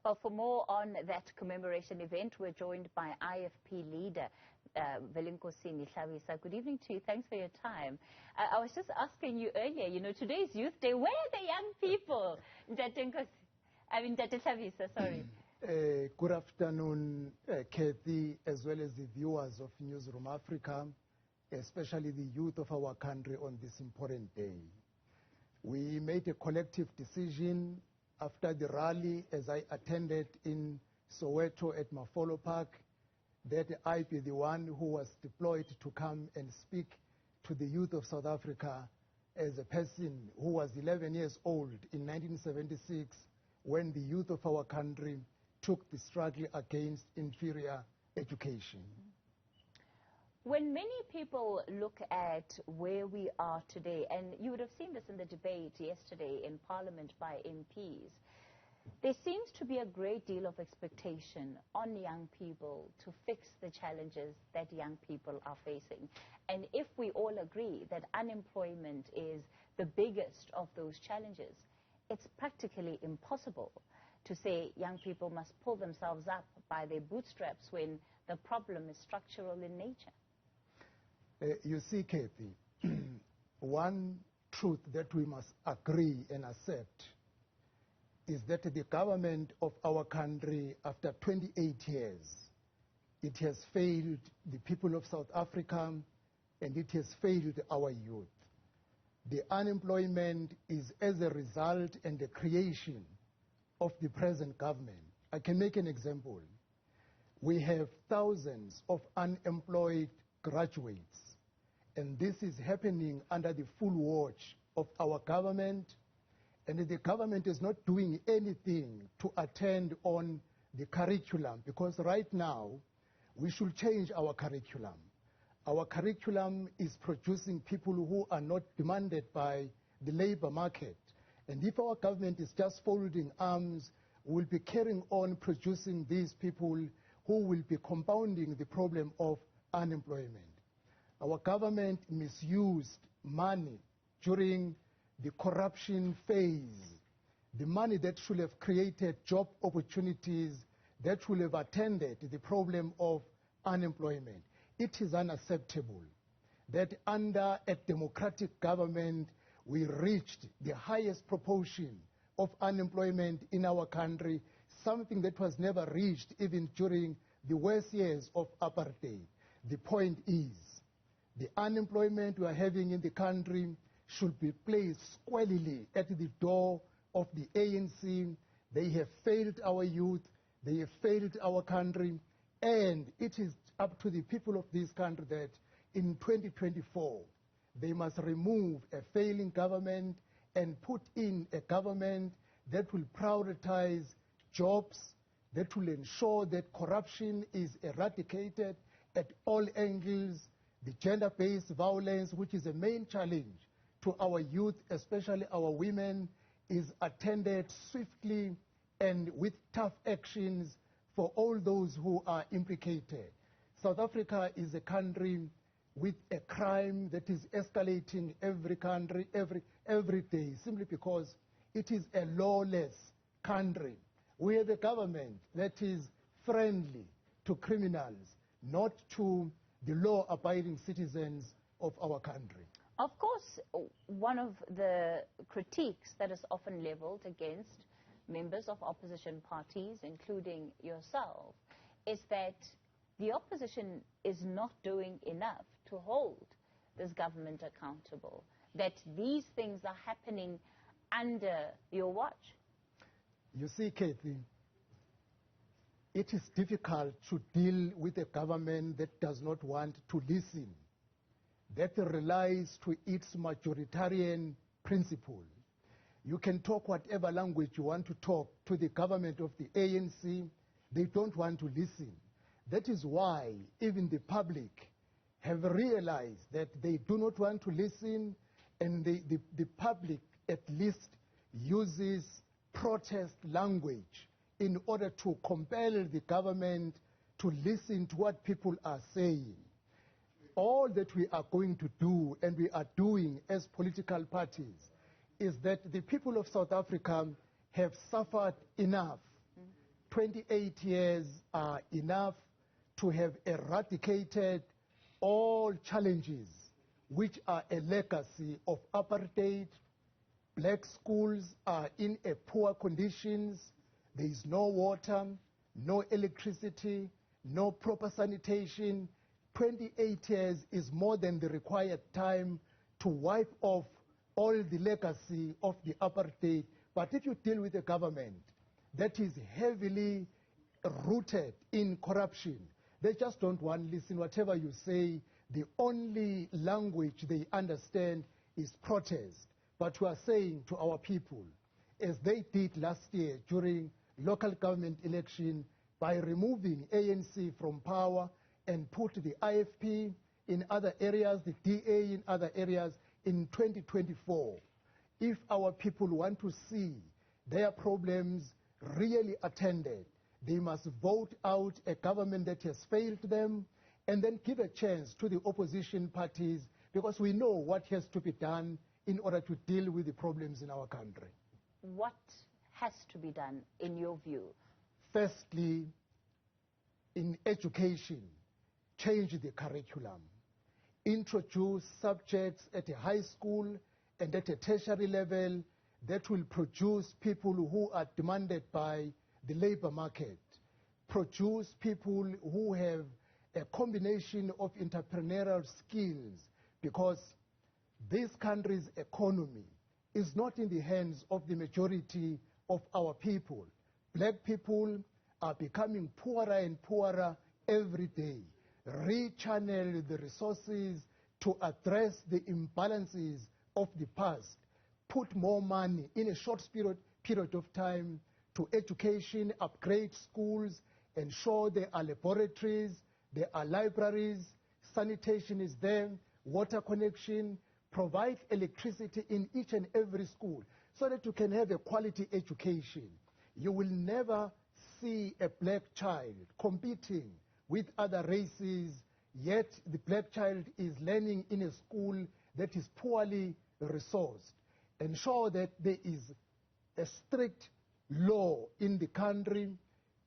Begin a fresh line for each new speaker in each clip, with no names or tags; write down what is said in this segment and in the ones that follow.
Well, for more on that commemoration event, we're joined by IFP Leader, Velenkosini Hlabisa. Good evening to you. Thanks for your time. I was just asking you earlier, you know, today's Youth Day. Where are the young people? Ntate Hlabisa, sorry.
Good afternoon, Kathy, as well as the viewers of Newzroom Afrika, especially the youth of our country on this important day. We made a collective decision after the rally, as I attended in Soweto at Mafolo Park, that I be the one who was deployed to come and speak to the youth of South Africa as a person who was 11 years old in 1976 when the youth of our country took the struggle against inferior education.
When many people look at where we are today, and you would have seen this in the debate yesterday in Parliament by MPs, there seems to be a great deal of expectation on young people to fix the challenges that young people are facing. And if we all agree that unemployment is the biggest of those challenges, it's practically impossible to say young people must pull themselves up by their bootstraps when the problem is structural in nature.
You see, Kathy, one truth that we must agree and accept is that the government of our country, after 28 years, it has failed the people of South Africa and it has failed our youth. The unemployment is as a result and the creation of the present government. I can make an example. We have thousands of unemployed graduates, and this is happening under the full watch of our government, and the government is not doing anything to attend on the curriculum, because right now we should change our curriculum. Our curriculum is producing people who are not demanded by the labor market, and if our government is just folding arms, we'll be carrying on producing these people who will be compounding the problem of unemployment. Our government misused money during the corruption phase, the money that should have created job opportunities, that should have attended the problem of unemployment. It is unacceptable that under a democratic government we reached the highest proportion of unemployment in our country, something that was never reached even during the worst years of apartheid. The point is, the unemployment we are having in the country should be placed squarely at the door of the ANC. They have failed our youth, they have failed our country, and it is up to the people of this country that in 2024, they must remove a failing government and put in a government that will prioritize jobs, that will ensure that corruption is eradicated at all angles, the gender-based violence, which is a main challenge to our youth, especially our women, is attended swiftly and with tough actions for all those who are implicated. South Africa is a country with a crime that is escalating every day, simply because it is a lawless country. We have a government that is friendly to criminals, not to the law-abiding citizens of our country.
Of course, one of the critiques that is often leveled against members of opposition parties, including yourself, is that the opposition is not doing enough to hold this government accountable, that these things are happening under your watch.
You see, Kathy, it is difficult to deal with a government that does not want to listen, that relies to its majoritarian principle. You can talk whatever language you want to talk to the government of the ANC, they don't want to listen. That is why even the public have realized that they do not want to listen, and the public at least uses protest language in order to compel the government to listen to what people are saying. All that we are going to do, and we are doing as political parties, is that the people of South Africa have suffered enough 28 years are enough to have eradicated all challenges which are a legacy of apartheid. Black schools are in a poor conditions. There is no water, no electricity, no proper sanitation. 28 years is more than the required time to wipe off all the legacy of the apartheid. But if you deal with a government that is heavily rooted in corruption, they just don't want to listen. Whatever you say, the only language they understand is protest. But we are saying to our people, as they did last year during local government election, by removing ANC from power and put the IFP in other areas, the DA in other areas in 2024, if our people want to see their problems really attended, they must vote out a government that has failed them and then give a chance to the opposition parties, because we know what has to be done in order to deal with the problems in our country.
What has to be done in your view?
Firstly, in education, change the curriculum. Introduce subjects at a high school and at a tertiary level that will produce people who are demanded by the labor market. Produce people who have a combination of entrepreneurial skills, because this country's economy is not in the hands of the majority of our people. Black people are becoming poorer and poorer every day. Rechannel the resources to address the imbalances of the past. Put more money in a short period of time to education, upgrade schools, ensure there are laboratories, there are libraries, sanitation is there, water connection, provide electricity in each and every school so that you can have a quality education. You will never see a black child competing with other races, yet the black child is learning in a school that is poorly resourced. Ensure that there is a strict law in the country.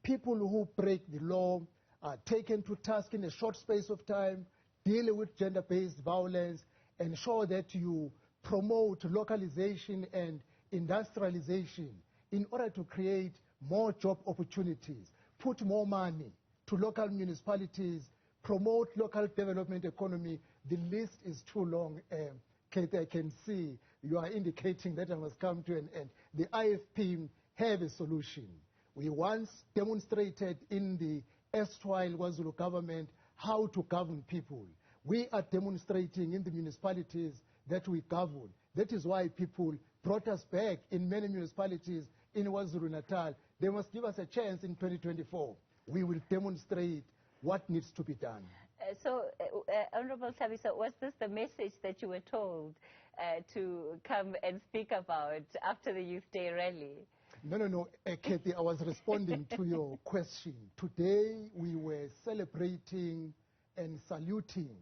People who break the law are taken to task in a short space of time. Deal with gender-based violence. Ensure that you promote localization and industrialization in order to create more job opportunities. Put more money to local municipalities. Promote local development economy. The list is too long. Kate, I can see you are indicating that I must come to an end. The IFP have a solution. We once demonstrated in the erstwhile KwaZulu government how to govern people. We are demonstrating in the municipalities that we govern. That is why people brought us back in many municipalities in KwaZulu-Natal. They must give us a chance in 2024. We will demonstrate what needs to be done.
Honorable Hlabisa, was this the message that you were told to come and speak about after the Youth Day rally?
No, Kathy, I was responding to your question. Today we were celebrating and saluting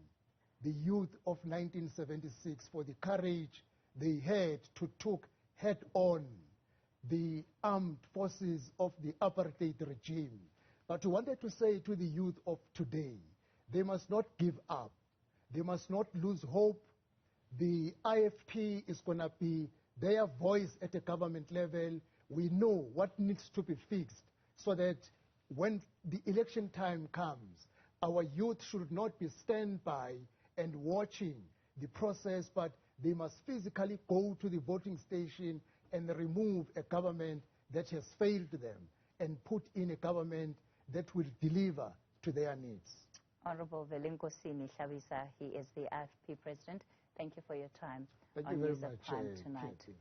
the youth of 1976 for the courage they had to take head-on the armed forces of the apartheid regime. But we wanted to say to the youth of today, they must not give up. They must not lose hope. The IFP is going to be their voice at the government level. We know what needs to be fixed so that when the election time comes, our youth should not be standby and watching the process, but they must physically go to the voting station and remove a government that has failed them and put in a government that will deliver to their needs.
Honorable Velenkosini Hlabisa, he is the IFP president. Thank you for your time
Thank
on
you very
News of
much,
Prime tonight.
Katie.